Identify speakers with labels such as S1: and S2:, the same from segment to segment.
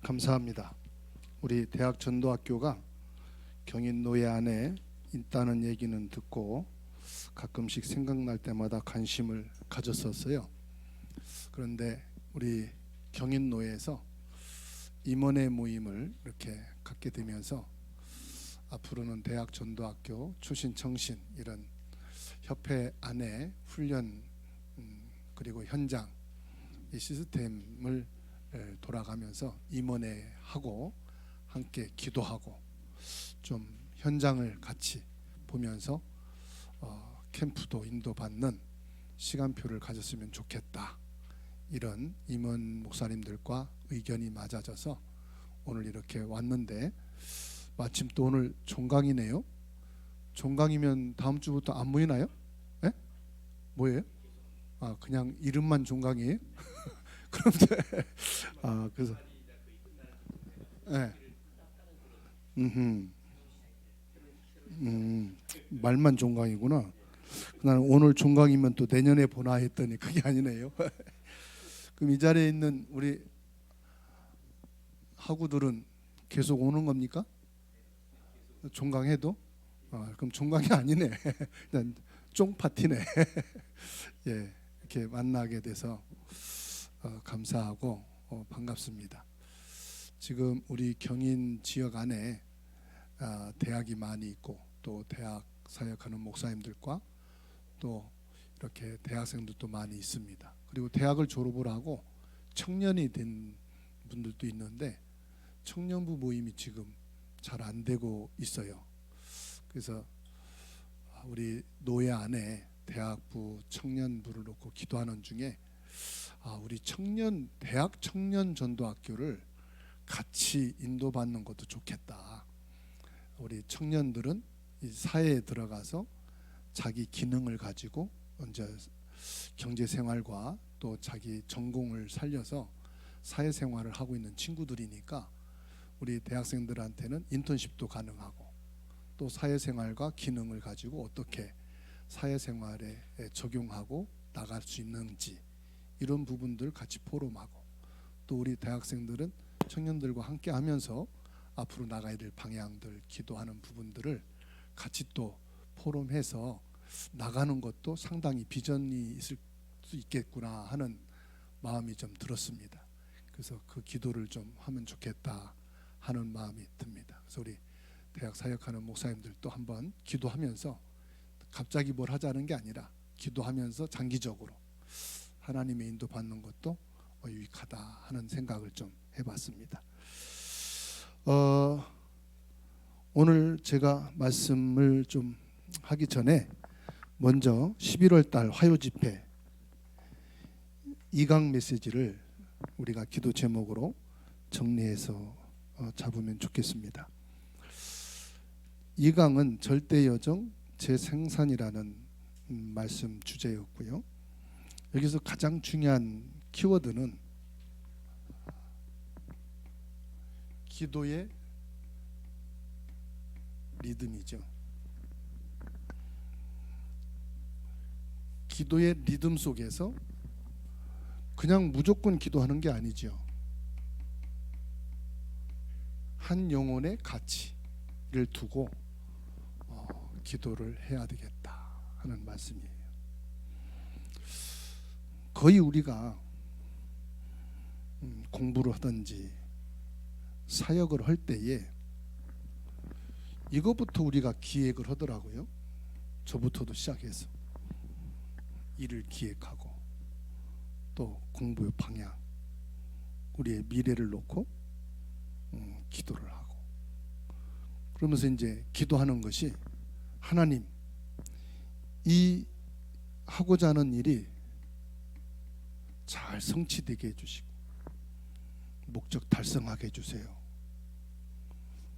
S1: 감사합니다. 우리 대학 전도학교가 경인노예 안에 있다는 얘기는 듣고 가끔씩 생각날 때마다 관심을 가졌었어요. 그런데 우리 경인노예에서 임원회 모임을 이렇게 갖게 되면서 앞으로는 대학 전도학교 출신 청신 이런 협회 안에 훈련 그리고 현장 이 시스템을 돌아가면서 임원회하고 함께 기도하고 좀 현장을 같이 보면서 캠프도 인도받는 시간표를 가졌으면 좋겠다. 이런 임원 목사님들과 의견이 맞아져서 오늘 이렇게 왔는데 마침 또 오늘 종강이네요. 종강이면 다음 주부터 안 모이나요? 예? 뭐예요? 그냥 이름만 종강이에요? 그런데 그래서 말만 종강이구나. 나는 오늘 종강이면 또 내년에 보나 했더니 그게 아니네요. 그럼 이 자리에 있는 우리 학우들은 계속 오는 겁니까? 종강해도? 그럼 종강이 아니네. 그냥 쫑파티네. 예, 이렇게 만나게 돼서 감사하고 반갑습니다. 지금 우리 경인 지역 안에 대학이 많이 있고 또 대학 사역하는 목사님들과 또 이렇게 대학생들도 많이 있습니다. 그리고 대학을 졸업을 하고 청년이 된 분들도 있는데 청년부 모임이 지금 잘 안 되고 있어요. 그래서 우리 노예 안에 대학부 청년부를 놓고 기도하는 중에 우리 대학 청년 전도학교를 같이 인도받는 것도 좋겠다. 우리 청년들은 이 사회에 들어가서 자기 기능을 가지고 이제 경제생활과 또 자기 전공을 살려서 사회생활을 하고 있는 친구들이니까 우리 대학생들한테는 인턴십도 가능하고 또 사회생활과 기능을 가지고 어떻게 사회생활에 적용하고 나갈 수 있는지 이런 부분들 같이 포럼하고 또 우리 대학생들은 청년들과 함께 하면서 앞으로 나가야 될 방향들 기도하는 부분들을 같이 또 포럼해서 나가는 것도 상당히 비전이 있을 수 있겠구나 하는 마음이 좀 들었습니다. 그래서 그 기도를 좀 하면 좋겠다 하는 마음이 듭니다. 그래서 우리 대학 사역하는 목사님들도 한번 기도하면서 갑자기 뭘 하자는 게 아니라 기도하면서 장기적으로 하나님의 인도 받는 것도 유익하다 하는 생각을 좀 해봤습니다. 오늘 제가 말씀을 좀 하기 전에 먼저 11월 달 화요 집회 2강 메시지를 우리가 기도 제목으로 정리해서 잡으면 좋겠습니다. 2강은 절대여정 재생산이라는 말씀 주제였고요. 여기서 가장 중요한 키워드는 기도의 리듬이죠. 기도의 리듬 속에서 그냥 무조건 기도하는 게 아니죠. 한 영혼의 가치를 두고 기도를 해야 되겠다 하는 말씀이에요. 거의 우리가 공부를 하든지 사역을 할 때에 이것부터 우리가 기획을 하더라고요. 저부터도 시작해서 일을 기획하고 또 공부의 방향, 우리의 미래를 놓고 기도를 하고 그러면서 이제 기도하는 것이 하나님 이 하고자 하는 일이 잘 성취되게 해주시고 목적 달성하게 해주세요.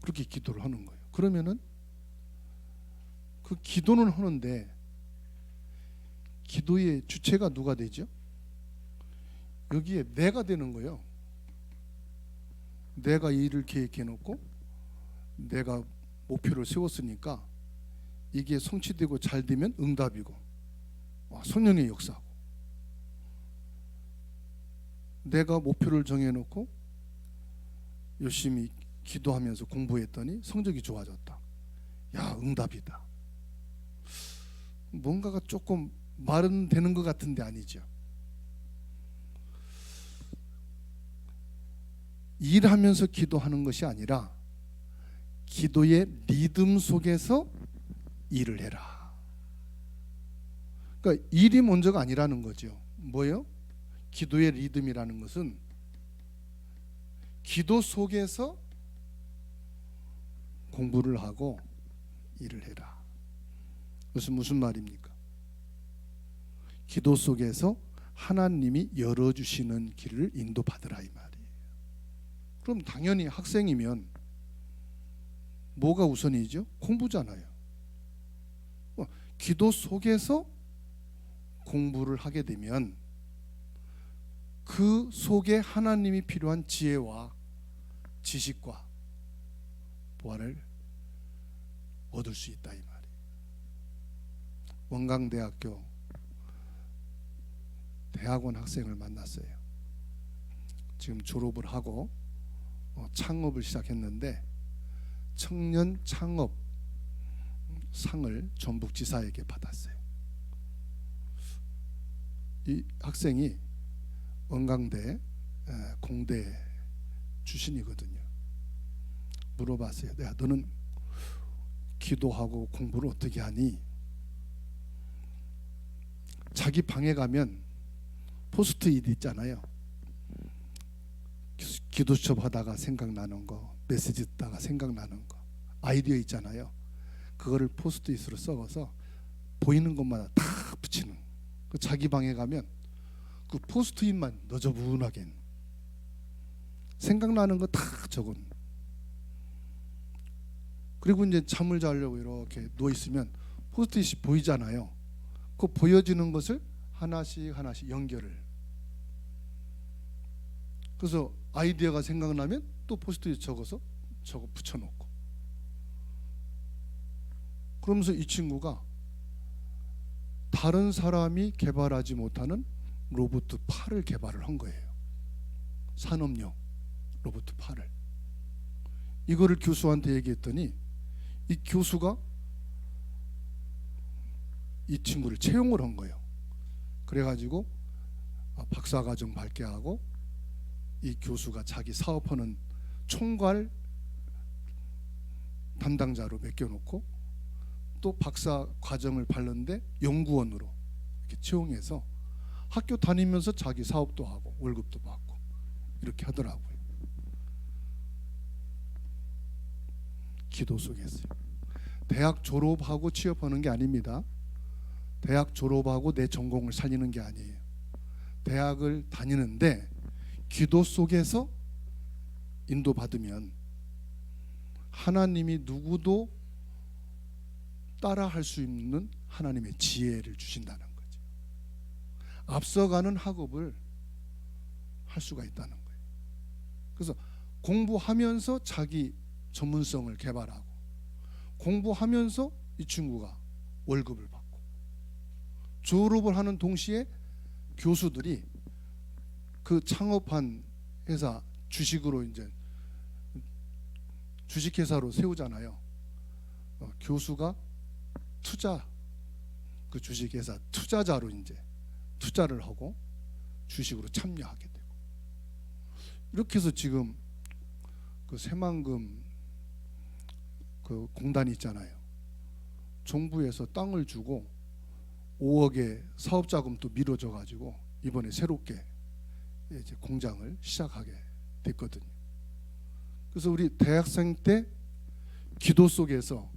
S1: 그렇게 기도를 하는 거예요. 그러면은 그 기도는 하는데 기도의 주체가 누가 되죠? 여기에 내가 되는 거예요. 내가 이 일을 계획해 놓고 내가 목표를 세웠으니까 이게 성취되고 잘 되면 응답이고 성령의 역사고, 내가 목표를 정해놓고 열심히 기도하면서 공부했더니 성적이 좋아졌다. 야, 응답이다. 뭔가가 조금 말은 되는 것 같은데 아니죠. 일하면서 기도하는 것이 아니라 기도의 리듬 속에서 일을 해라. 그러니까 일이 먼저가 아니라는 거죠. 뭐예요? 기도의 리듬이라는 것은 기도 속에서 공부를 하고 일을 해라. 그것은 무슨 말입니까? 기도 속에서 하나님이 열어주시는 길을 인도받으라 이 말이에요. 그럼 당연히 학생이면 뭐가 우선이죠? 공부잖아요. 기도 속에서 공부를 하게 되면 그 속에 하나님이 필요한 지혜와 지식과 보화를 얻을 수 있다 이 말이에요. 원광대학교 대학원 학생을 만났어요. 지금 졸업을 하고 창업을 시작했는데 청년 창업 상을 전북지사에게 받았어요. 이 학생이 원광대 공대 출신이거든요. 물어봤어요. 내가 너는 기도하고 공부를 어떻게 하니? 자기 방에 가면 포스트잇 있잖아요. 기도 수첩 하다가 생각나는 거, 메시지 듣다가 생각나는 거, 아이디어 있잖아요. 그거를 포스트잇으로 썩어서 보이는 것마다 다 붙이는. 자기 방에 가면 그 포스트잇만 너저분하게 생각나는 거 다 적은. 그리고 이제 잠을 자려고 이렇게 누워 있으면 포스트잇이 보이잖아요. 그 보여지는 것을 하나씩 하나씩 연결을. 그래서 아이디어가 생각나면 또 포스트잇 적어서 저거 붙여놓고. 그러면서 이 친구가 다른 사람이 개발하지 못하는 로봇 팔을 개발을 한 거예요. 산업용 로봇 팔을. 이거를 교수한테 얘기했더니 이 교수가 이 친구를 채용을 한 거예요. 그래가지고 박사과정 밟게 하고 이 교수가 자기 사업하는 총괄 담당자로 맡겨놓고 또 박사 과정을 밟는데 연구원으로 이렇게 채용해서 학교 다니면서 자기 사업도 하고 월급도 받고 이렇게 하더라고요. 기도 속에서요. 대학 졸업하고 취업하는 게 아닙니다. 대학 졸업하고 내 전공을 살리는 게 아니에요. 대학을 다니는데 기도 속에서 인도받으면 하나님이 누구도 따라할 수 있는 하나님의 지혜를 주신다는 거죠. 앞서가는 학업을 할 수가 있다는 거예요. 그래서 공부하면서 자기 전문성을 개발하고 공부하면서 이 친구가 월급을 받고 졸업을 하는 동시에 교수들이 그 창업한 회사 주식으로 이제 주식회사로 세우잖아요. 교수가 투자 그 주식회사 투자자로 이제 투자를 하고 주식으로 참여하게 되고 이렇게 해서 지금 그 새만금 그 공단이 있잖아요. 정부에서 땅을 주고 5억의 사업자금도 미뤄져 가지고 이번에 새롭게 이제 공장을 시작하게 됐거든요. 그래서 우리 대학생 때 기도 속에서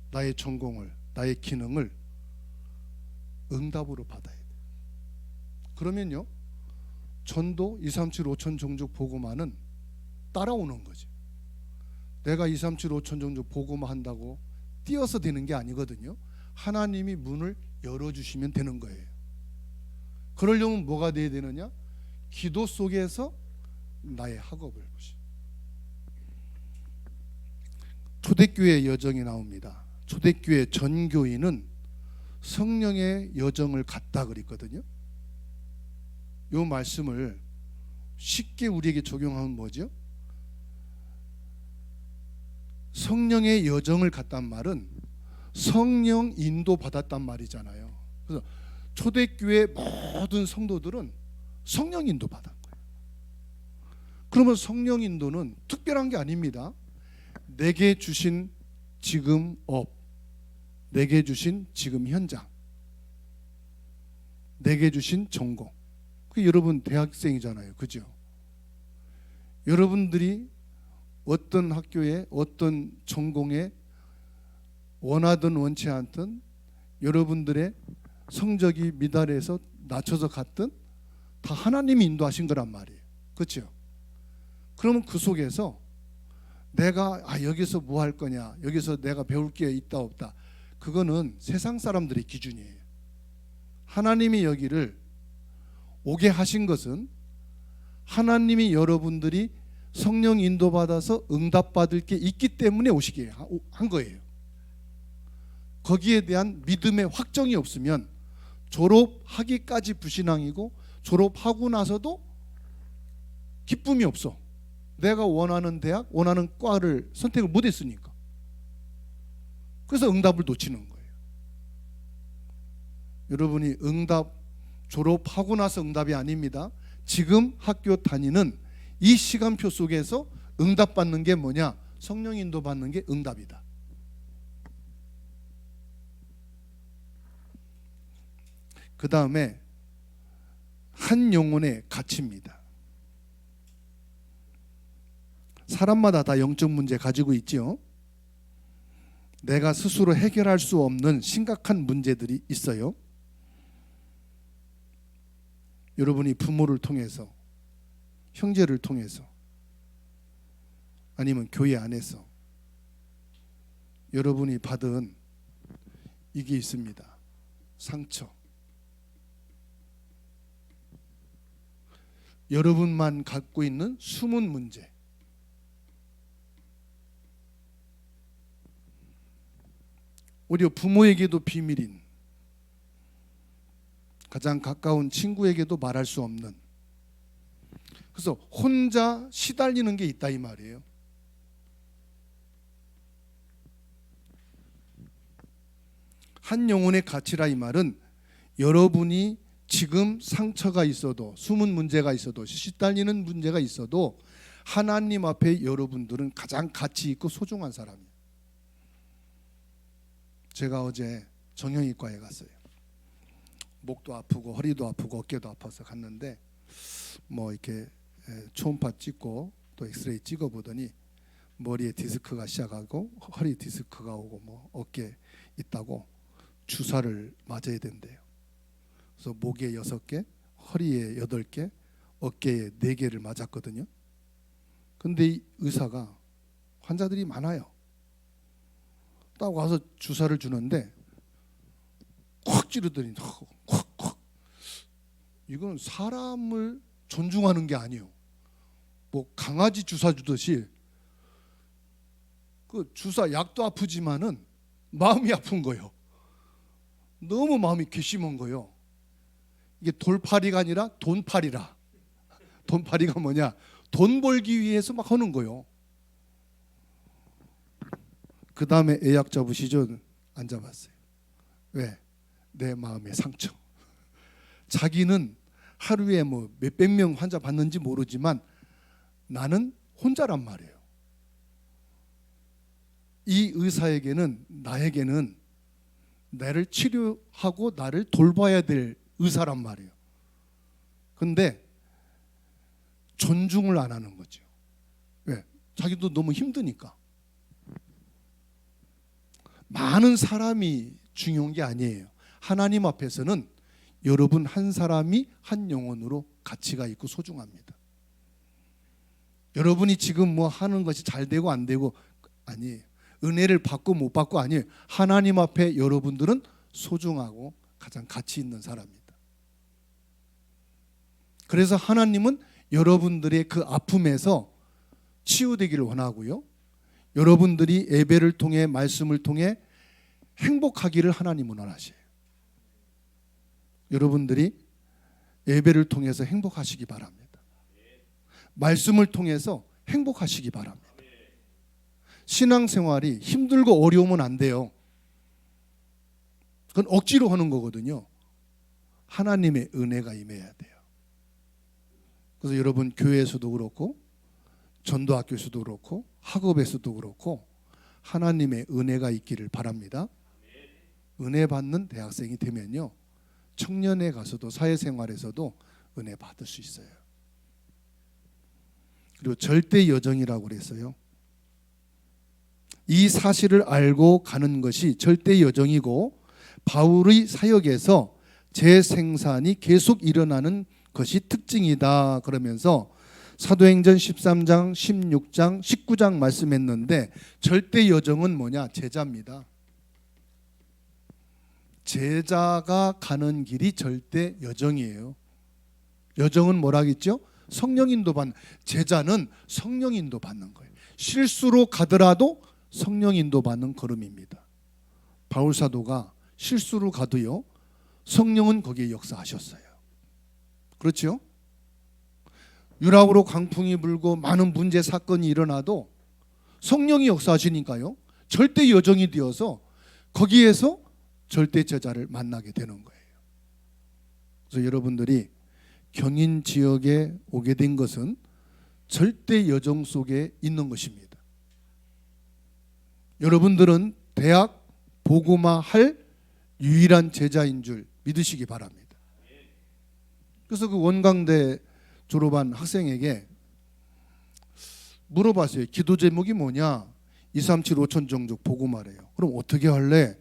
S1: 나의 전공을 나의 기능을 응답으로 받아야 돼요. 그러면요 전도 237 5천 종족 복음화는 따라오는 거죠. 내가 237 5천 종족 복음화 한다고 뛰어서 되는 게 아니거든요. 하나님이 문을 열어주시면 되는 거예요. 그러려면 뭐가 돼야 되느냐? 기도 속에서 나의 학업을 보시. 초대교회 여정이 나옵니다. 초대교회 전교인은 성령의 여정을 갖다 그랬거든요. 이 말씀을 쉽게 우리에게 적용하면 뭐죠? 성령의 여정을 갔단 말은 성령 인도 받았단 말이잖아요. 그래서 초대교회 모든 성도들은 성령 인도 받은 거예요. 그러면 성령 인도는 특별한 게 아닙니다. 내게 주신 지금 업, 내게 주신 지금 현장, 내게 주신 전공. 여러분 대학생이잖아요. 그죠? 여러분들이 어떤 학교에 어떤 전공에 원하든 원치 않든 여러분들의 성적이 미달해서 낮춰서 갔든 다 하나님이 인도하신 거란 말이에요. 그렇죠? 그러면 그 속에서 내가 여기서 뭐 할 거냐, 여기서 내가 배울 게 있다 없다, 그거는 세상 사람들의 기준이에요. 하나님이 여기를 오게 하신 것은 하나님이 여러분들이 성령 인도받아서 응답받을 게 있기 때문에 오시게 한 거예요. 거기에 대한 믿음의 확정이 없으면 졸업하기까지 불신앙이고 졸업하고 나서도 기쁨이 없어. 내가 원하는 대학, 원하는 과를 선택을 못했으니까. 그래서 응답을 놓치는 거예요. 여러분이 응답, 졸업하고 나서 응답이 아닙니다. 지금 학교 다니는 이 시간표 속에서 응답받는 게 뭐냐? 성령 인도 받는 게 응답이다. 그 다음에 한 영혼의 가치입니다. 사람마다 다 영적 문제 가지고 있지요. 내가 스스로 해결할 수 없는 심각한 문제들이 있어요. 여러분이 부모를 통해서, 형제를 통해서, 아니면 교회 안에서 여러분이 받은 이게 있습니다. 상처. 여러분만 갖고 있는 숨은 문제. 오히려 부모에게도 비밀인, 가장 가까운 친구에게도 말할 수 없는, 그래서 혼자 시달리는 게 있다 이 말이에요. 한 영혼의 가치라 이 말은 여러분이 지금 상처가 있어도, 숨은 문제가 있어도, 시달리는 문제가 있어도 하나님 앞에 여러분들은 가장 가치 있고 소중한 사람이에요. 제가 어제 정형외과에 갔어요. 목도 아프고 허리도 아프고 어깨도 아파서 갔는데 뭐 이렇게 초음파 찍고 또 엑스레이 찍어보더니 머리에 디스크가 시작하고 허리 디스크가 오고 뭐 어깨에 있다고 주사를 맞아야 된대요. 그래서 목에 6개, 허리에 8개, 어깨에 4개를 맞았거든요. 근데 이 의사가 환자들이 많아요. 딱 와서 주사를 주는데 콱 찌르더니 콱콱. 이건 사람을 존중하는 게 아니에요. 뭐 강아지 주사 주듯이 그 주사 약도 아프지만은 마음이 아픈 거예요. 너무 마음이 괘씸한 거예요. 이게 돌팔이가 아니라 돈팔이라. 돈팔이가 뭐냐? 돈 벌기 위해서 막 하는 거예요. 그 다음에 애약 잡으시죠? 안 잡았어요. 왜? 내 마음의 상처. 자기는 하루에 뭐 몇백 명 환자 받는지 모르지만 나는 혼자란 말이에요. 이 의사에게는, 나에게는 나를 치료하고 나를 돌봐야 될 의사란 말이에요. 근데 존중을 안 하는 거죠. 왜? 자기도 너무 힘드니까. 많은 사람이 중요한 게 아니에요. 하나님 앞에서는 여러분 한 사람이 한 영혼으로 가치가 있고 소중합니다. 여러분이 지금 뭐 하는 것이 잘 되고 안 되고 아니에요. 은혜를 받고 못 받고 아니에요. 하나님 앞에 여러분들은 소중하고 가장 가치 있는 사람입니다. 그래서 하나님은 여러분들의 그 아픔에서 치유되기를 원하고요. 여러분들이 예배를 통해 말씀을 통해 행복하기를 하나님은 원하셔요. 여러분들이 예배를 통해서 행복하시기 바랍니다. 말씀을 통해서 행복하시기 바랍니다. 신앙생활이 힘들고 어려우면 안 돼요. 그건 억지로 하는 거거든요. 하나님의 은혜가 임해야 돼요. 그래서 여러분 교회에서도 그렇고 전도학교에서도 그렇고 학업에서도 그렇고 하나님의 은혜가 있기를 바랍니다. 은혜 받는 대학생이 되면요, 청년에 가서도 사회생활에서도 은혜 받을 수 있어요. 그리고 절대 여정이라고 그랬어요. 이 사실을 알고 가는 것이 절대 여정이고 바울의 사역에서 재생산이 계속 일어나는 것이 특징이다 그러면서 사도행전 13장, 16장, 19장 말씀했는데 절대 여정은 뭐냐? 제자입니다. 제자가 가는 길이 절대 여정이에요. 여정은 뭐라겠죠? 성령인도 받는, 제자는 성령인도 받는 거예요. 실수로 가더라도 성령인도 받는 걸음입니다. 바울 사도가 실수로 가도요, 성령은 거기에 역사하셨어요. 그렇죠? 유락으로 강풍이 불고 많은 문제 사건이 일어나도 성령이 역사하시니까요, 절대 여정이 되어서 거기에서 절대 제자를 만나게 되는 거예요. 그래서 여러분들이 경인 지역에 오게 된 것은 절대 여정 속에 있는 것입니다. 여러분들은 대학 복음화 할 유일한 제자인 줄 믿으시기 바랍니다. 그래서 그 원광대 졸업한 학생에게 물어봤어요. 기도 제목이 뭐냐? 237 5천 종족 복음화래요. 그럼 어떻게 할래?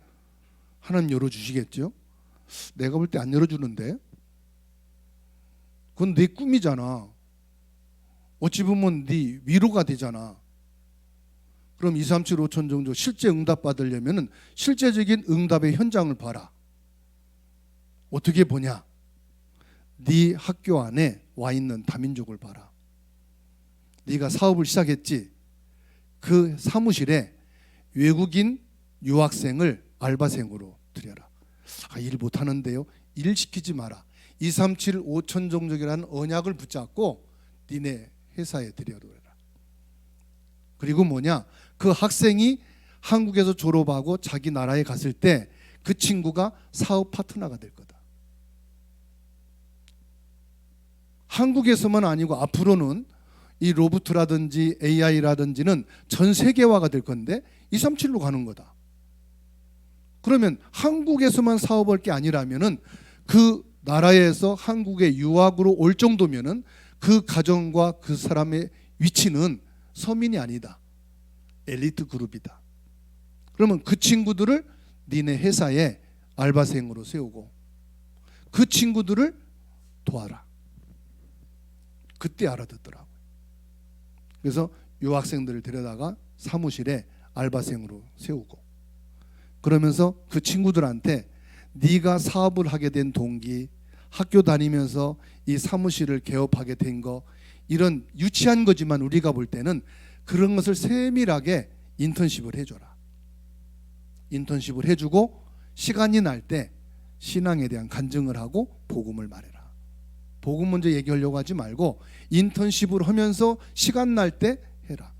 S1: 하나님 열어주시겠죠? 내가 볼 때 안 열어주는데? 그건 네 꿈이잖아. 어찌 보면 네 위로가 되잖아. 그럼 237 5천 종족 실제 응답 받으려면 실제적인 응답의 현장을 봐라. 어떻게 보냐? 네 학교 안에 와 있는 다민족을 봐라. 네가 사업을 시작했지? 그 사무실에 외국인 유학생을 알바생으로 들여라. 일 못하는데요? 일 시키지 마라. 237 5천 종족이라는 언약을 붙잡고 니네 회사에 들여놓으라. 그리고 뭐냐? 그 학생이 한국에서 졸업하고 자기 나라에 갔을 때 그 친구가 사업 파트너가 될 거다. 한국에서만 아니고 앞으로는 이 로봇이라든지 AI라든지는 전 세계화가 될 건데 237로 가는 거다. 그러면 한국에서만 사업할 게 아니라면은 그 나라에서 한국에 유학으로 올 정도면은 그 가정과 그 사람의 위치는 서민이 아니다. 엘리트 그룹이다. 그러면 그 친구들을 니네 회사에 알바생으로 세우고 그 친구들을 도와라. 그때 알아듣더라고요. 그래서 유학생들을 데려다가 사무실에 알바생으로 세우고 그러면서 그 친구들한테 네가 사업을 하게 된 동기, 학교 다니면서 이 사무실을 개업하게 된 거, 이런 유치한 거지만 우리가 볼 때는 그런 것을 세밀하게 인턴십을 해줘라. 인턴십을 해주고 시간이 날 때 신앙에 대한 간증을 하고 복음을 말해라. 복음 먼저 얘기하려고 하지 말고 인턴십을 하면서 시간 날 때 해라.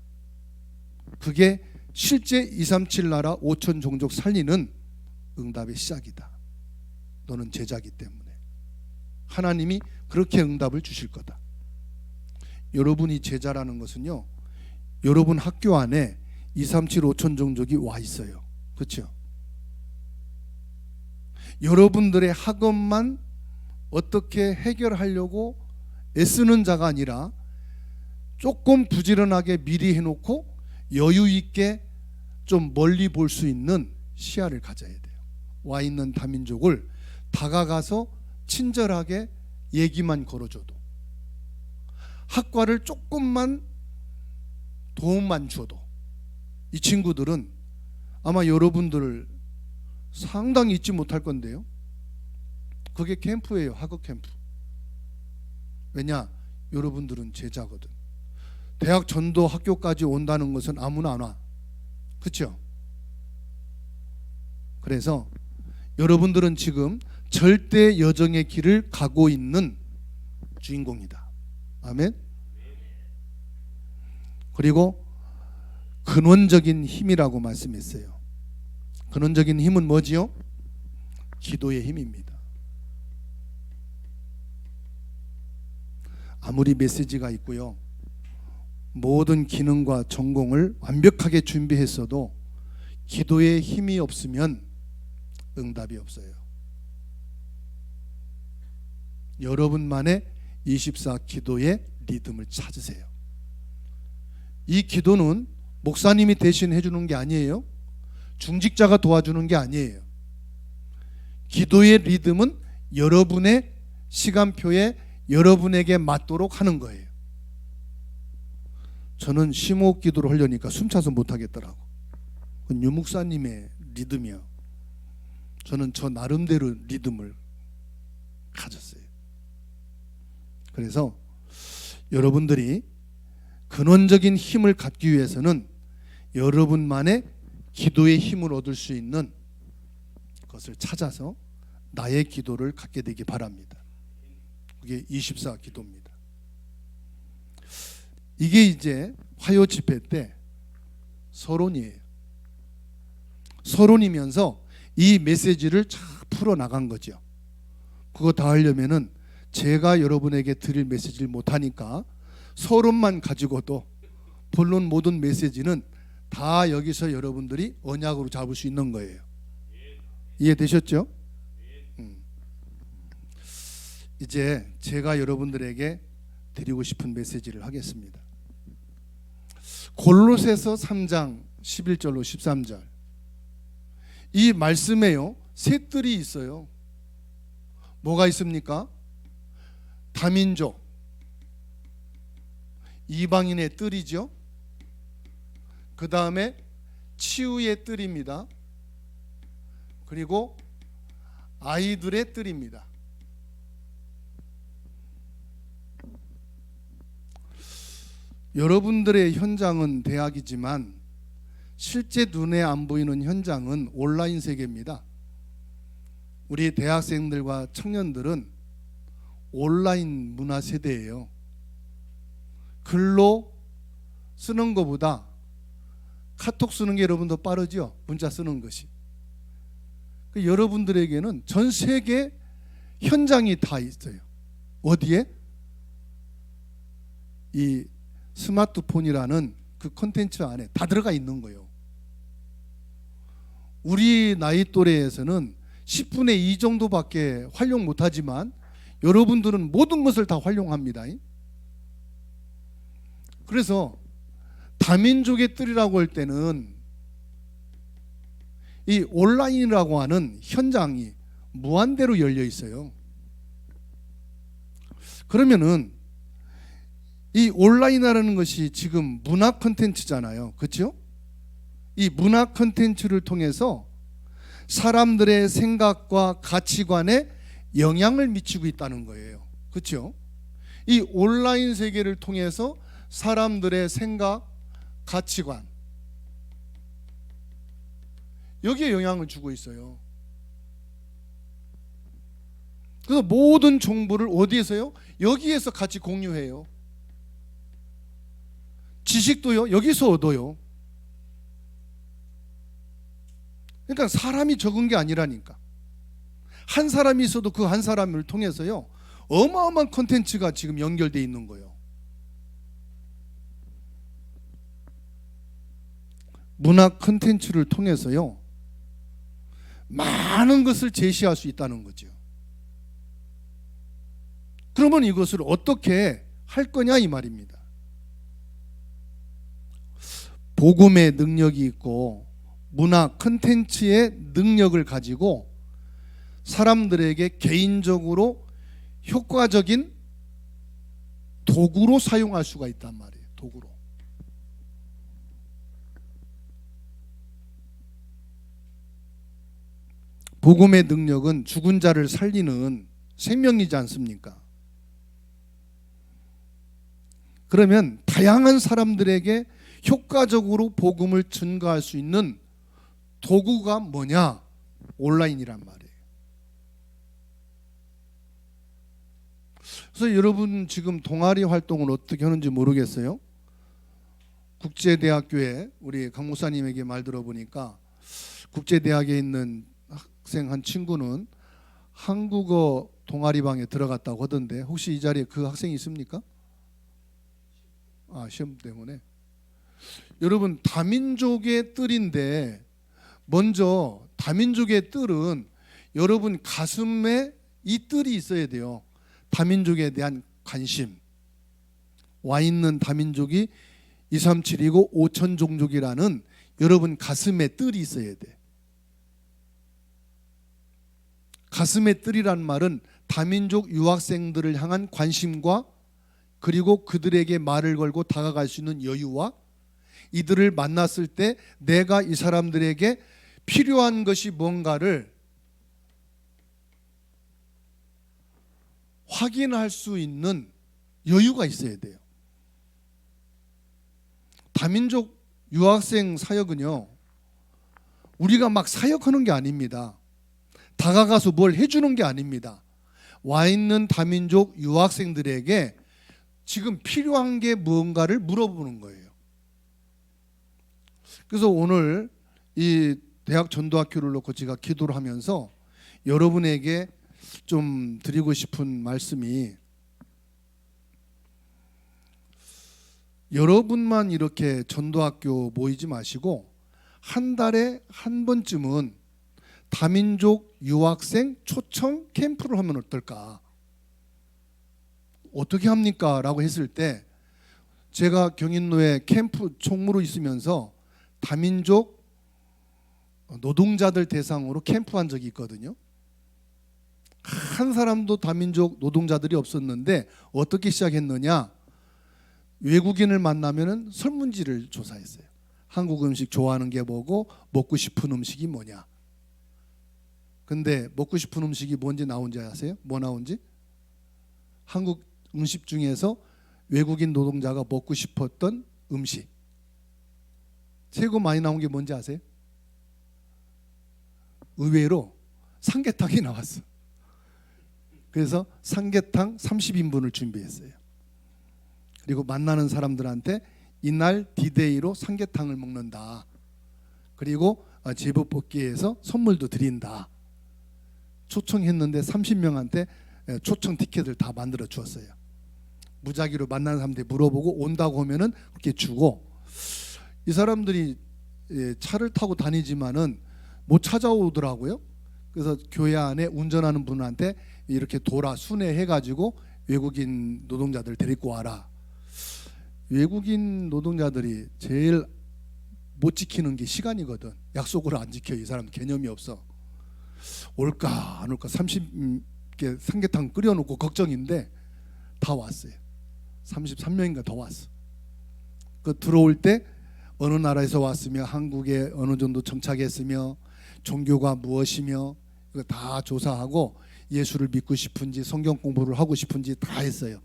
S1: 그게 실제 237 나라 5천 종족 살리는 응답의 시작이다. 너는 제자기 때문에 하나님이 그렇게 응답을 주실 거다. 여러분이 제자라는 것은요, 여러분 학교 안에 237 5천 종족이 와 있어요. 그렇죠? 여러분들의 학업만 어떻게 해결하려고 애쓰는 자가 아니라 조금 부지런하게 미리 해놓고 여유 있게 좀 멀리 볼 수 있는 시야를 가져야 돼요. 와 있는 다민족을 다가가서 친절하게 얘기만 걸어줘도, 학과를 조금만 도움만 줘도 이 친구들은 아마 여러분들을 상당히 잊지 못할 건데요. 그게 캠프예요. 학업 캠프. 왜냐? 여러분들은 제자거든. 대학 전도 학교까지 온다는 것은 아무나 안 와. 그렇죠? 그래서 여러분들은 지금 절대 여정의 길을 가고 있는 주인공이다. 아멘. 그리고 근원적인 힘이라고 말씀했어요. 근원적인 힘은 뭐지요? 기도의 힘입니다. 아무리 메시지가 있고요, 모든 기능과 전공을 완벽하게 준비했어도 기도의 힘이 없으면 응답이 없어요. 여러분만의 24 기도의 리듬을 찾으세요. 이 기도는 목사님이 대신 해주는 게 아니에요. 중직자가 도와주는 게 아니에요. 기도의 리듬은 여러분의 시간표에 여러분에게 맞도록 하는 거예요. 저는 심호흡 기도를 하려니까 숨차서 못하겠더라고. 그건 유목사님의 리듬이야. 저는 저 나름대로 리듬을 가졌어요. 그래서 여러분들이 근원적인 힘을 갖기 위해서는 여러분만의 기도의 힘을 얻을 수 있는 것을 찾아서 나의 기도를 갖게 되기 바랍니다. 그게 24 기도입니다. 이게 이제 화요 집회 때 서론이에요. 서론이면서 이 메시지를 쫙 풀어나간 거죠. 그거 다 하려면은 제가 여러분에게 드릴 메시지를 못하니까 서론만 가지고도 본론 모든 메시지는 다 여기서 여러분들이 언약으로 잡을 수 있는 거예요. 이해되셨죠? 이제 제가 여러분들에게 드리고 싶은 메시지를 하겠습니다. 골로새서 3장 11절로 13절. 이 말씀에요, 세 뜰이 있어요. 뭐가 있습니까? 다민족, 이방인의 뜰이죠. 그 다음에 치유의 뜰입니다. 그리고 아이들의 뜰입니다. 여러분들의 현장은 대학이지만 실제 눈에 안 보이는 현장은 온라인 세계입니다. 우리 대학생들과 청년들은 온라인 문화 세대예요. 글로 쓰는 것보다 카톡 쓰는 게 여러분 더 빠르죠? 문자 쓰는 것이. 여러분들에게는 전 세계 현장이 다 있어요. 어디에? 이 스마트폰이라는 그 콘텐츠 안에 다 들어가 있는 거예요. 우리 나이 또래에서는 10분의 2 정도밖에 활용 못하지만 여러분들은 모든 것을 다 활용합니다. 그래서 다민족의 뜰이라고 할 때는 이 온라인이라고 하는 현장이 무한대로 열려 있어요. 그러면은 이 온라인이라는 것이 지금 문화 콘텐츠잖아요. 그렇죠? 이 문화 콘텐츠를 통해서 사람들의 생각과 가치관에 영향을 미치고 있다는 거예요. 그렇죠? 이 온라인 세계를 통해서 사람들의 생각, 가치관, 여기에 영향을 주고 있어요. 그래서 모든 정보를 어디에서요? 여기에서 같이 공유해요. 지식도요, 여기서 얻어요. 그러니까 사람이 적은 게 아니라니까. 한 사람이 있어도 그 한 사람을 통해서요, 어마어마한 콘텐츠가 지금 연결되어 있는 거예요. 문화 콘텐츠를 통해서요, 많은 것을 제시할 수 있다는 거죠. 그러면 이것을 어떻게 할 거냐 이 말입니다. 복음의 능력이 있고 문화 콘텐츠의 능력을 가지고 사람들에게 개인적으로 효과적인 도구로 사용할 수가 있단 말이에요. 도구로. 복음의 능력은 죽은 자를 살리는 생명이지 않습니까? 그러면 다양한 사람들에게 효과적으로 복음을 전가할 수 있는 도구가 뭐냐? 온라인이란 말이에요. 그래서 여러분 지금 동아리 활동을 어떻게 하는지 모르겠어요. 국제대학교에 우리 강 목사님에게 말 들어보니까 국제대학에 있는 학생 한 친구는 한국어 동아리방에 들어갔다고 하던데 혹시 이 자리에 그 학생이 있습니까? 시험 때문에. 여러분, 다민족의 뜰인데 먼저 다민족의 뜰은 여러분 가슴에 이 뜰이 있어야 돼요. 다민족에 대한 관심. 와 있는 다민족이 237이고 5천 종족이라는 여러분 가슴에 뜰이 있어야 돼. 가슴에 뜰이란 말은 다민족 유학생들을 향한 관심과 그리고 그들에게 말을 걸고 다가갈 수 있는 여유와 이들을 만났을 때 내가 이 사람들에게 필요한 것이 뭔가를 확인할 수 있는 여유가 있어야 돼요. 다민족 유학생 사역은요, 우리가 막 사역하는 게 아닙니다. 다가가서 뭘 해주는 게 아닙니다. 와 있는 다민족 유학생들에게 지금 필요한 게 무언가를 물어보는 거예요. 그래서 오늘 이 대학 전도학교를 놓고 제가 기도를 하면서 여러분에게 좀 드리고 싶은 말씀이, 여러분만 이렇게 전도학교 모이지 마시고 한 달에 한 번쯤은 다민족 유학생 초청 캠프를 하면 어떨까? 어떻게 합니까? 라고 했을 때 제가 경인로에 캠프 총무로 있으면서 다민족 노동자들 대상으로 캠프한 적이 있거든요. 한 사람도 다민족 노동자들이 없었는데 어떻게 시작했느냐? 외국인을 만나면은 설문지를 조사했어요. 한국 음식 좋아하는 게 뭐고 먹고 싶은 음식이 뭐냐. 근데 먹고 싶은 음식이 뭔지 나온지 아세요? 뭐 나온지? 한국 음식 중에서 외국인 노동자가 먹고 싶었던 음식 최고 많이 나온 게 뭔지 아세요? 의외로 삼계탕이 나왔어. 그래서 삼계탕 30인분을 준비했어요. 그리고 만나는 사람들한테 이날 디데이로 삼계탕을 먹는다. 그리고 제복 뽑기에서 선물도 드린다. 초청했는데 30명한테 초청 티켓을 다 만들어 주었어요. 무작위로 만나는 사람들이 물어보고 온다고 하면은 그렇게 주고, 이 사람들이 차를 타고 다니지만은 못 찾아오더라고요. 그래서 교회 안에 운전하는 분한테 이렇게 돌아 순회해가지고 외국인 노동자들 데리고 와라. 외국인 노동자들이 제일 못 지키는 게 시간이거든. 약속을 안 지켜. 이 사람 개념이 없어. 올까 안 올까 30개 삼계탕 끓여놓고 걱정인데 다 왔어요. 33명인가 더 왔어. 그 들어올 때 어느 나라에서 왔으며 한국에 어느 정도 정착했으며 종교가 무엇이며 이거 다 조사하고 예수를 믿고 싶은지 성경 공부를 하고 싶은지 다 했어요.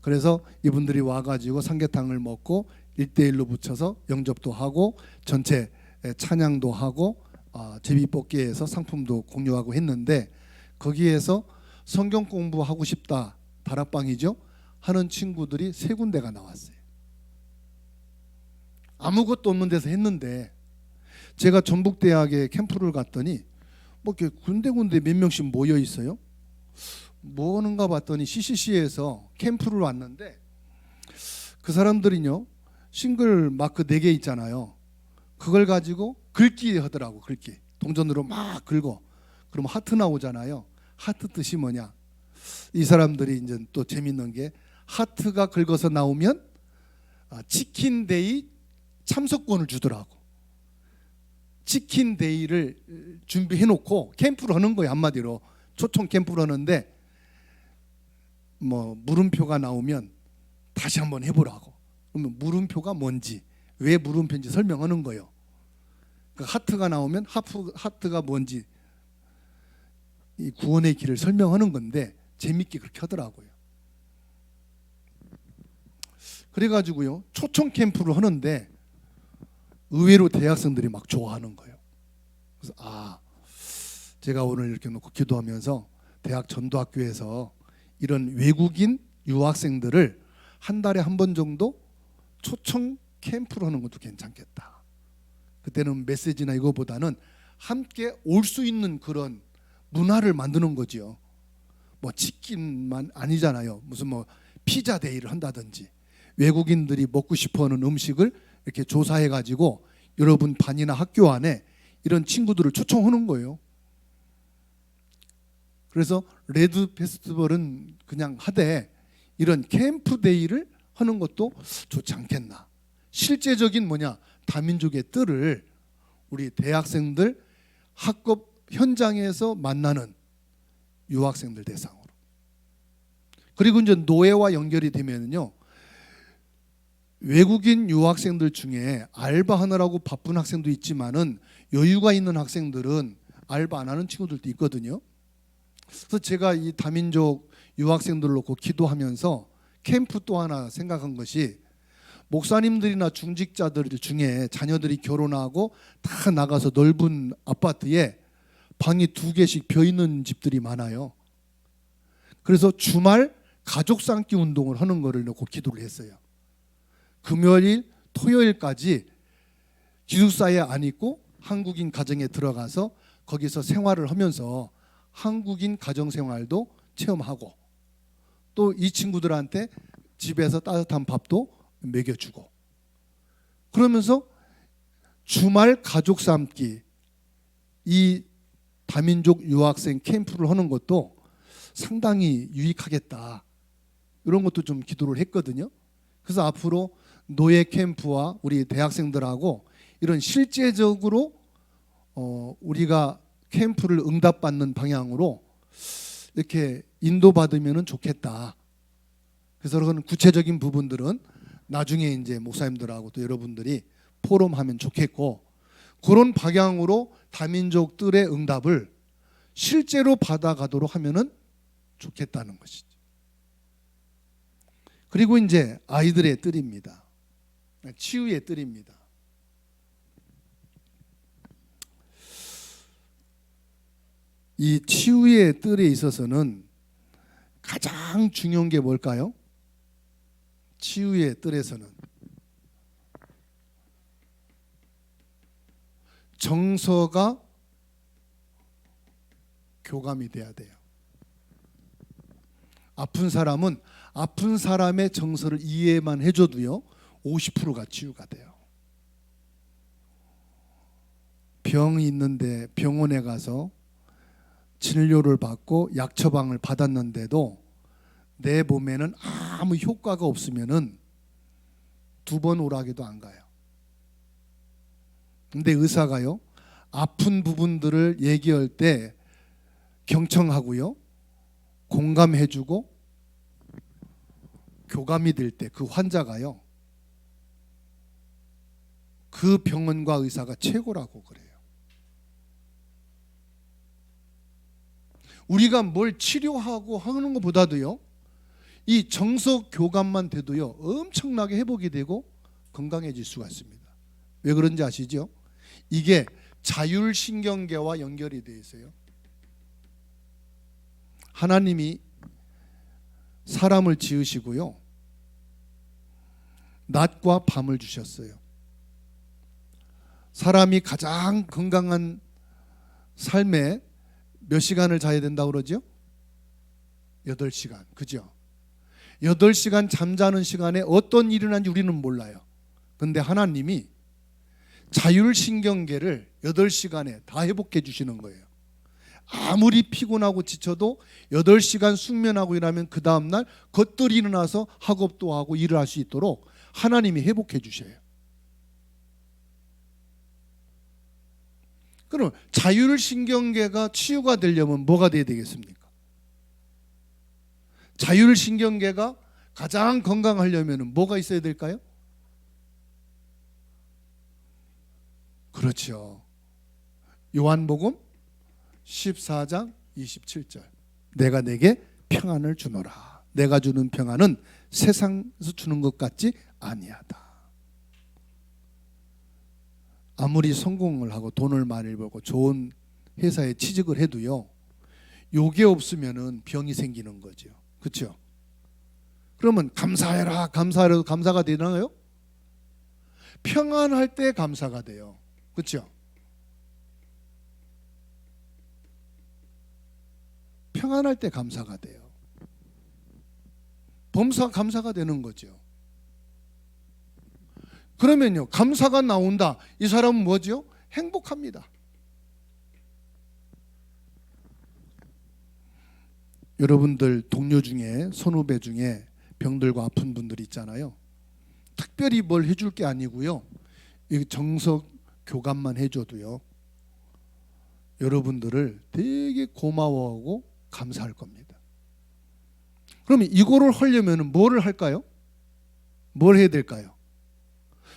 S1: 그래서 이분들이 와가지고 삼계탕을 먹고 1대1로 붙여서 영접도 하고 전체 찬양도 하고 제비뽑기에서 상품도 공유하고 했는데, 거기에서 성경 공부하고 싶다, 다락방이죠, 하는 친구들이 3군데가 나왔어요. 아무것도 없는 데서 했는데 제가 전북대학에 캠프를 갔더니 뭐 이렇게 군데군데 몇 명씩 모여 있어요. 뭐 하는가 봤더니 CCC에서 캠프를 왔는데 그 사람들이요, 싱글 마크 4개 있잖아요. 그걸 가지고 긁기 하더라고. 긁기. 동전으로 막 긁어. 그러면 하트 나오잖아요. 하트 뜻이 뭐냐? 이 사람들이 이제 또 재밌는 게, 하트가 긁어서 나오면 치킨데이 참석권을 주더라고. 치킨데이를 준비해놓고 캠프를 하는 거예요. 한마디로 초청 캠프를 하는데, 뭐 물음표가 나오면 다시 한번 해보라고. 그러면 물음표가 뭔지, 왜 물음표인지 설명하는 거예요. 그 하트가 나오면 하트가 뭔지, 이 구원의 길을 설명하는 건데 재밌게 그렇게 하더라고요. 그래가지고요, 초청 캠프를 하는데 의외로 대학생들이 막 좋아하는 거예요. 그래서 제가 오늘 이렇게 놓고 기도하면서 대학 전도학교에서 이런 외국인 유학생들을 한 달에 한 번 정도 초청 캠프를 하는 것도 괜찮겠다. 그때는 메시지나 이거보다는 함께 올 수 있는 그런 문화를 만드는 거지요. 뭐 치킨만 아니잖아요. 무슨 뭐 피자 데이를 한다든지 외국인들이 먹고 싶어하는 음식을 이렇게 조사해 가지고 여러분 반이나 학교 안에 이런 친구들을 초청하는 거예요. 그래서 레드 페스티벌은 그냥 하되 이런 캠프 데이를 하는 것도 좋지 않겠나. 실제적인 다민족의 뜰을 우리 대학생들 학급 현장에서 만나는 유학생들 대상으로. 그리고 이제 노예와 연결이 되면요, 외국인 유학생들 중에 알바하느라고 바쁜 학생도 있지만은 여유가 있는 학생들은 알바 안 하는 친구들도 있거든요. 그래서 제가 이 다민족 유학생들 놓고 기도하면서 캠프 또 하나 생각한 것이, 목사님들이나 중직자들 중에 자녀들이 결혼하고 다 나가서 넓은 아파트에 방이 2개씩 벼 있는 집들이 많아요. 그래서 주말 가족 삼기 운동을 하는 거를 놓고 기도를 했어요. 금요일, 토요일까지 기숙사에 안 있고 한국인 가정에 들어가서 거기서 생활을 하면서 한국인 가정 생활도 체험하고, 또 이 친구들한테 집에서 따뜻한 밥도 먹여주고, 그러면서 주말 가족 삼기, 이 다민족 유학생 캠프를 하는 것도 상당히 유익하겠다. 이런 것도 좀 기도를 했거든요. 그래서 앞으로 노예 캠프와 우리 대학생들하고 이런 실제적으로 우리가 캠프를 응답받는 방향으로 이렇게 인도받으면 좋겠다. 그래서 그런 구체적인 부분들은 나중에 이제 목사님들하고 또 여러분들이 포럼하면 좋겠고, 그런 방향으로 다민족들의 응답을 실제로 받아가도록 하면은 좋겠다는 것이죠. 그리고 이제 아이들의 뜰입니다. 치유의 뜰입니다. 이 치유의 뜰에 있어서는 가장 중요한 게 뭘까요? 치유의 뜰에서는 정서가 교감이 돼야 돼요. 아픈 사람은 아픈 사람의 정서를 이해만 해줘도요 50%가 치유가 돼요. 병이 있는데 병원에 가서 진료를 받고 약 처방을 받았는데도 내 몸에는 아무 효과가 없으면은 2번 오락에도 안 가요. 근데 의사가요, 아픈 부분들을 얘기할 때 경청하고요, 공감해주고 교감이 될 때 그 환자가요, 그 병원과 의사가 최고라고 그래요. 우리가 뭘 치료하고 하는 것보다도요, 이 정서 교감만 돼도요 엄청나게 회복이 되고 건강해질 수가 있습니다. 왜 그런지 아시죠? 이게 자율신경계와 연결이 되어 있어요. 하나님이 사람을 지으시고요, 낮과 밤을 주셨어요. 사람이 가장 건강한 삶에 몇 시간을 자야 된다고 그러죠? 8시간. 그죠? 8시간 잠자는 시간에 어떤 일이 일어나는지 우리는 몰라요. 근데 하나님이 자율신경계를 8시간에 다 회복해 주시는 거예요. 아무리 피곤하고 지쳐도 8시간 숙면하고 일하면 그 다음날 것들이 일어나서 학업도 하고 일을 할 수 있도록 하나님이 회복해 주셔요. 그럼 자율신경계가 치유가 되려면 뭐가 돼야 되겠습니까? 자율신경계가 가장 건강하려면 뭐가 있어야 될까요? 그렇죠. 요한복음 14장 27절. 내가 내게 평안을 주노라. 내가 주는 평안은 세상에서 주는 것 같지 아니하다. 아무리 성공을 하고 돈을 많이 벌고 좋은 회사에 취직을 해도요, 요게 없으면은 병이 생기는 거죠. 그렇죠? 그러면 감사해라 감사해도 감사가 되나요? 평안할 때 감사가 돼요. 그렇죠? 평안할 때 감사가 돼요. 범사 감사가 되는 거죠. 그러면요, 감사가 나온다. 이 사람은 뭐죠? 행복합니다. 여러분들 동료 중에, 선후배 중에 병들고 아픈 분들 있잖아요. 특별히 뭘 해줄 게 아니고요, 이 정석 교감만 해줘도요, 여러분들을 되게 고마워하고 감사할 겁니다. 그러면 이거를 하려면 뭐를 할까요? 뭘 해야 될까요?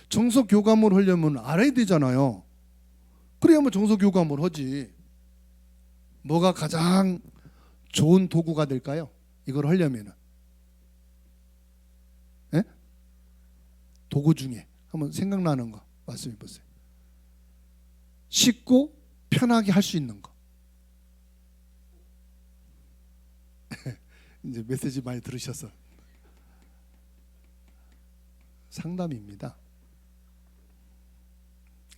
S1: 정석 교감을 하려면 알아야 되잖아요. 그래야만 정석 교감을 하지. 뭐가 가장 좋은 도구가 될까요? 이걸 하려면은. 예? 도구 중에 한번 생각나는 거 말씀해 보세요. 쉽고 편하게 할 수 있는 거. 이제 메시지 많이 들으셔서 상담입니다.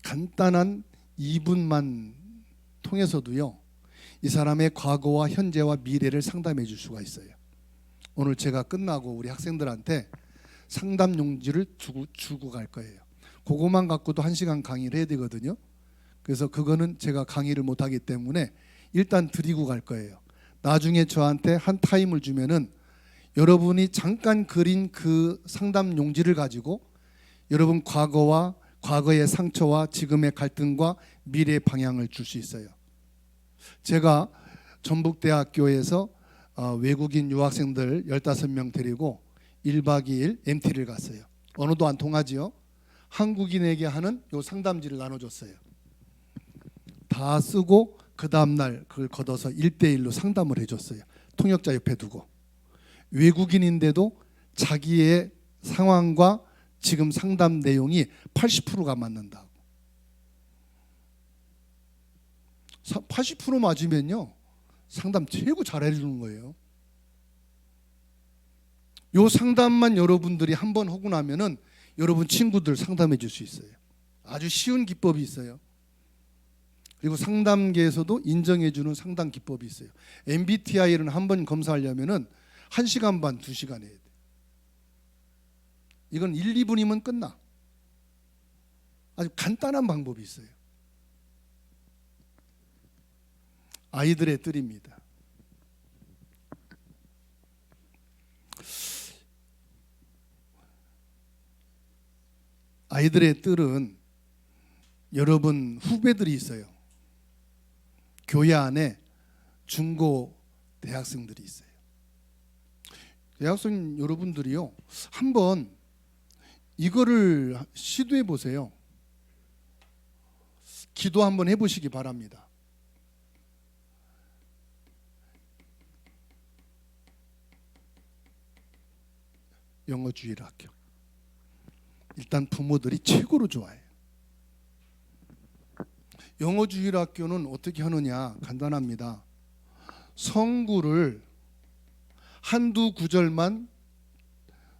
S1: 간단한 2분만 통해서도요, 이 사람의 과거와 현재와 미래를 상담해 줄 수가 있어요. 오늘 제가 끝나고 우리 학생들한테 상담 용지를 주고 갈 거예요. 그것만 갖고도 1시간 강의를 해야 되거든요. 그래서 그거는 제가 강의를 못하기 때문에 일단 드리고 갈 거예요. 나중에 저한테 한 타임을 주면은 여러분이 잠깐 그린 그 상담 용지를 가지고 여러분 과거의 상처와 지금의 갈등과 미래의 방향을 줄 수 있어요. 제가 전북대학교에서 외국인 유학생들 15명 데리고 1박 2일 MT를 갔어요. 언어도 안 통하지요. 한국인에게 하는 요 상담지를 나눠줬어요. 다 쓰고 그 다음날 그걸 걷어서 1대1로 상담을 해줬어요. 통역자 옆에 두고. 외국인인데도 자기의 상황과 지금 상담 내용이 80%가 맞는다고. 80% 맞으면요, 상담 최고 잘해주는 거예요. 요 상담만 여러분들이 한번 하고 나면은 여러분 친구들 상담해 줄 수 있어요. 아주 쉬운 기법이 있어요. 그리고 상담계에서도 인정해 주는 상담 기법이 있어요. MBTI를 한번 검사하려면은 1시간 반, 2시간 해야 돼. 이건 1, 2분이면 끝나. 아주 간단한 방법이 있어요. 아이들의 뜰입니다. 아이들의 뜰은 여러분 후배들이 있어요. 교회 안에 중고 대학생들이 있어요. 대학생 여러분들이요, 한번 이거를 시도해 보세요. 기도 한번 해보시기 바랍니다. 영어 주일 학교. 일단 부모들이 최고로 좋아해요. 영어 주일 학교는 어떻게 하느냐? 간단합니다. 성구를 한두 구절만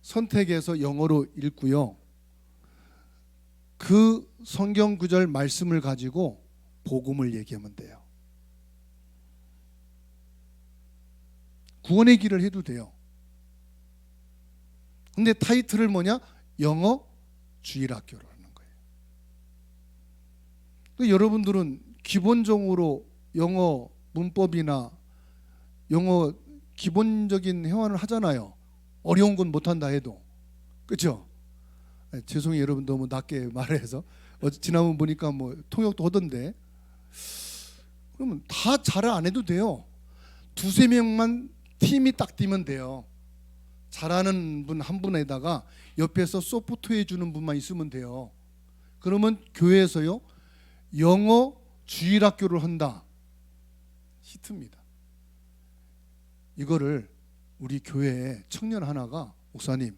S1: 선택해서 영어로 읽고요, 그 성경 구절 말씀을 가지고 복음을 얘기하면 돼요. 구원의 길을 해도 돼요. 근데 타이틀을 뭐냐? 영어 주일학교로 하는 거예요. 여러분들은 기본적으로 영어 문법이나 영어 기본적인 회화를 하잖아요. 어려운 건 못한다 해도. 그렇죠? 죄송해요, 여러분 너무 낮게 말해서. 지난번 보니까 뭐 통역도 하던데. 그러면 다 잘 안 해도 돼요. 2-3명만 팀이 딱 뛰면 돼요. 잘하는 분 한 분에다가 옆에서 서포트 해주는 분만 있으면 돼요. 그러면 교회에서요, 영어 주일학교를 한다. 히트입니다. 이거를 우리 교회에 청년 하나가, 목사님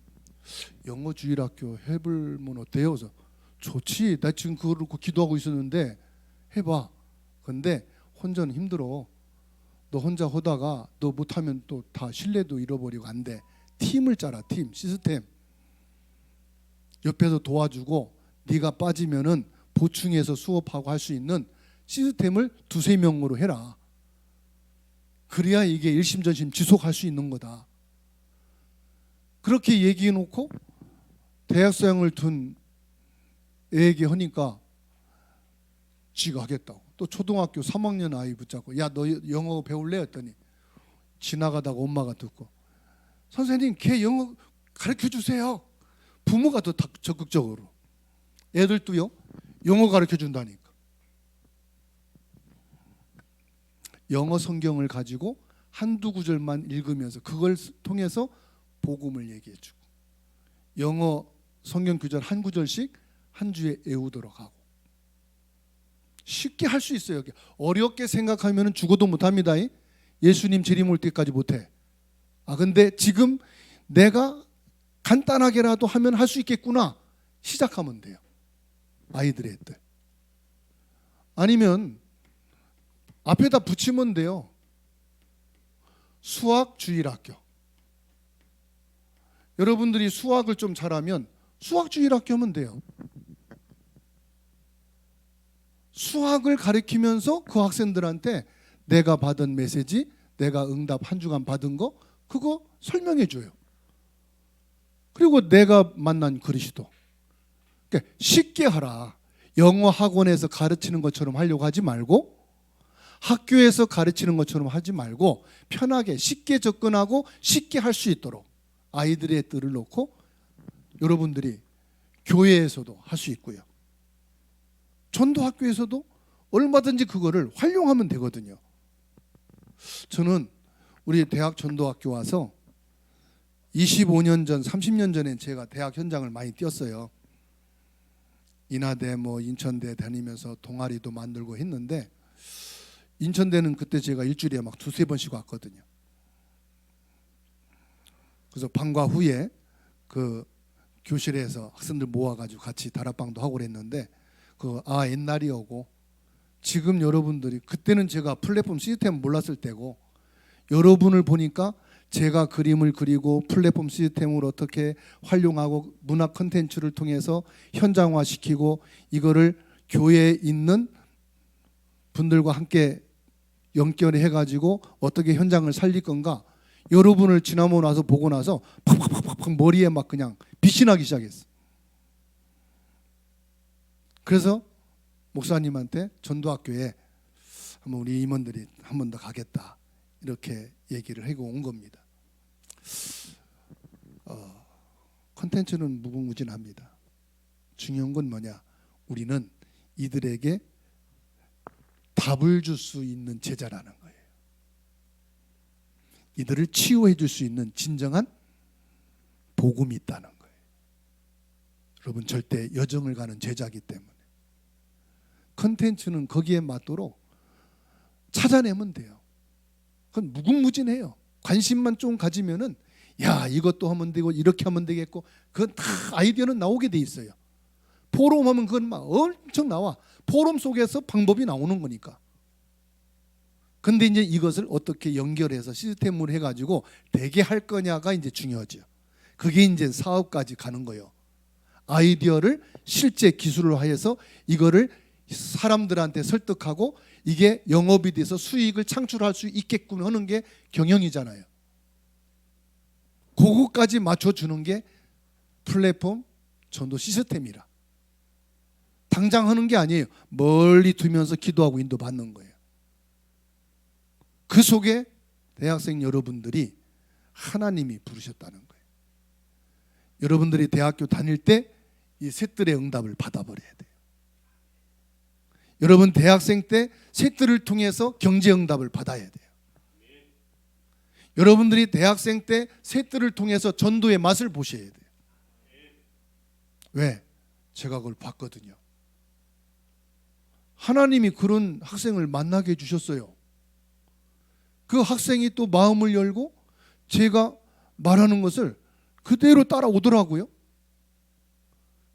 S1: 영어 주일학교 해보면 어때요? 그래서 좋지, 나 지금 그거 놓고 기도하고 있었는데 해봐. 근데 혼자는 힘들어. 너 혼자 하다가 너 못하면 또 다 신뢰도 잃어버리고 안 돼. 팀을 짜라. 팀, 시스템. 옆에서 도와주고 네가 빠지면은 보충해서 수업하고 할 수 있는 시스템을 2-3명으로 해라. 그래야 이게 일심전심 지속할 수 있는 거다. 그렇게 얘기해 놓고 대학생을 둔 애에게 하니까 지가 하겠다고. 또 초등학교 3학년 아이 붙잡고 야 너 영어 배울래? 했더니 지나가다가 엄마가 듣고 선생님 걔 영어 가르쳐 주세요. 부모가 더 적극적으로. 애들도요 영어 가르쳐 준다니까. 영어 성경을 가지고 한두 구절만 읽으면서 그걸 통해서 복음을 얘기해 주고 영어 성경 구절 한 구절씩 한 주에 외우도록 하고 쉽게 할 수 있어요. 어렵게 생각하면 죽어도 못합니다. 예수님 재림 올 때까지 못해. 근데 지금 내가 간단하게라도 하면 할 수 있겠구나. 시작하면 돼요. 아이들의 뜻. 아니면 앞에다 붙이면 돼요. 수학 주일학교. 여러분들이 수학을 좀 잘하면 수학 주일학교 하면 돼요. 수학을 가르치면서 그 학생들한테 내가 받은 메시지, 내가 응답 한 주간 받은 거 그거 설명해 줘요. 그리고 내가 만난 그리스도. 그러니까 쉽게 하라. 영어 학원에서 가르치는 것처럼 하려고 하지 말고 학교에서 가르치는 것처럼 하지 말고 편하게 쉽게 접근하고 쉽게 할 수 있도록 아이들의 뜻을 놓고 여러분들이 교회에서도 할 수 있고요. 전도학교에서도 얼마든지 그거를 활용하면 되거든요. 저는 우리 대학 전도학교 와서 25년 전, 30년 전에 제가 대학 현장을 많이 뛰었어요. 인하대, 인천대 다니면서 동아리도 만들고 했는데 인천대는 그때 제가 일주일에 막 2-3번씩 왔거든요. 그래서 방과 후에 그 교실에서 학생들 모아가지고 같이 다락방도 하고 그랬는데 옛날이 오고 지금 여러분들이 그때는 제가 플랫폼 시스템 몰랐을 때고 여러분을 보니까 제가 그림을 그리고 플랫폼 시스템을 어떻게 활용하고 문화 콘텐츠를 통해서 현장화시키고 이거를 교회에 있는 분들과 함께 연결해 가지고 어떻게 현장을 살릴 건가 여러분을 지나고 나서 보고 나서 팍팍팍팍 머리에 막 그냥 빛이 나기 시작했어. 그래서 목사님한테 전도학교에 한번 우리 임원들이 한 번 더 가겠다 이렇게 얘기를 하고 온 겁니다. 콘텐츠는 무궁무진합니다. 중요한 건 뭐냐? 우리는 이들에게 답을 줄 수 있는 제자라는 거예요. 이들을 치유해 줄 수 있는 진정한 복음이 있다는 거예요. 여러분 절대 여정을 가는 제자이기 때문에 콘텐츠는 거기에 맞도록 찾아내면 돼요. 그건 무궁무진해요. 관심만 좀 가지면은 야 이것도 하면 되고 이렇게 하면 되겠고 그건 다 아이디어는 나오게 돼 있어요. 포럼 하면 그건 막 엄청 나와. 포럼 속에서 방법이 나오는 거니까. 근데 이제 이것을 어떻게 연결해서 시스템으로 해가지고 되게 할 거냐가 이제 중요하죠. 그게 이제 사업까지 가는 거예요. 아이디어를 실제 기술로 하여서 이거를 사람들한테 설득하고 이게 영업이 돼서 수익을 창출할 수 있게끔 하는 게 경영이잖아요. 그거까지 맞춰주는 게 플랫폼 전도 시스템이라. 당장 하는 게 아니에요. 멀리 두면서 기도하고 인도받는 거예요. 그 속에 대학생 여러분들이 하나님이 부르셨다는 거예요. 여러분들이 대학교 다닐 때 이 셋들의 응답을 받아버려야 돼요. 여러분 대학생 때 셋들을 통해서 경제 응답을 받아야 돼요. 여러분들이 대학생 때 셋들을 통해서 전도의 맛을 보셔야 돼요. 왜? 제가 그걸 봤거든요. 하나님이 그런 학생을 만나게 해주셨어요. 그 학생이 또 마음을 열고 제가 말하는 것을 그대로 따라오더라고요.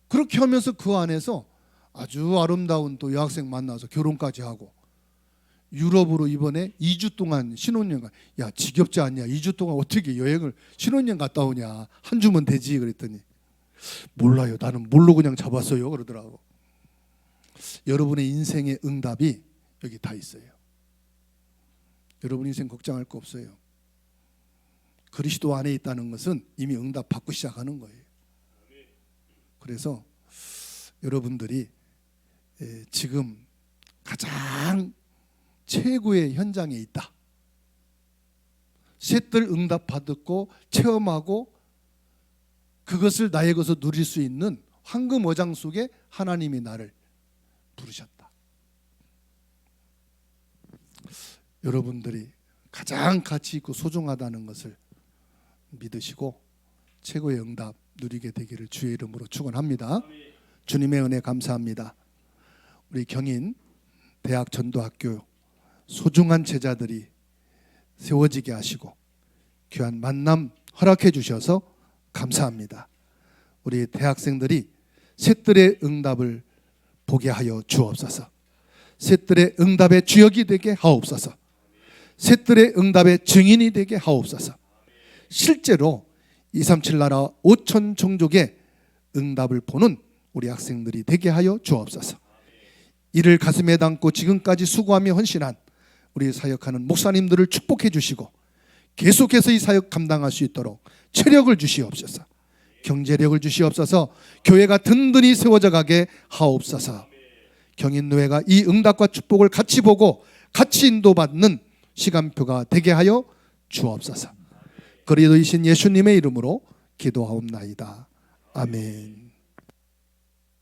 S1: 그렇게 하면서 그 안에서 아주 아름다운 또 여학생 만나서 결혼까지 하고 유럽으로 이번에 2주 동안 신혼여행 가. 야 지겹지 않냐? 2주 동안 어떻게 여행을 신혼여행 갔다 오냐? 한 주면 되지 그랬더니 몰라요. 나는 뭘로 그냥 잡았어요. 그러더라고. 여러분의 인생의 응답이 여기 다 있어요. 여러분 인생 걱정할 거 없어요. 그리스도 안에 있다는 것은 이미 응답 받고 시작하는 거예요. 그래서 여러분들이 지금 가장 최고의 현장에 있다. 셋들 응답 받고 체험하고 그것을 나의 것으로 누릴 수 있는 황금 어장 속에 하나님이 나를 부르셨다. 여러분들이 가장 가치 있고 소중하다는 것을 믿으시고 최고의 응답 누리게 되기를 주의 이름으로 축원합니다. 주님의 은혜 감사합니다. 우리 경인 대학 전도학교 소중한 제자들이 세워지게 하시고 귀한 만남 허락해 주셔서 감사합니다. 우리 대학생들이 셋들의 응답을 보게 하여 주옵소서. 셋들의 응답의 주역이 되게 하옵소서. 셋들의 응답의 증인이 되게 하옵소서. 실제로 237 나라 5천 종족의 응답을 보는 우리 학생들이 되게 하여 주옵소서. 이를 가슴에 담고 지금까지 수고하며 헌신한 우리 사역하는 목사님들을 축복해 주시고 계속해서 이 사역 감당할 수 있도록 체력을 주시옵소서. 경제력을 주시옵소서. 교회가 든든히 세워져 가게 하옵소서. 경인노회가 이 응답과 축복을 같이 보고 같이 인도받는 시간표가 되게 하여 주옵소서. 그리스도이신 예수님의 이름으로 기도하옵나이다. 아멘.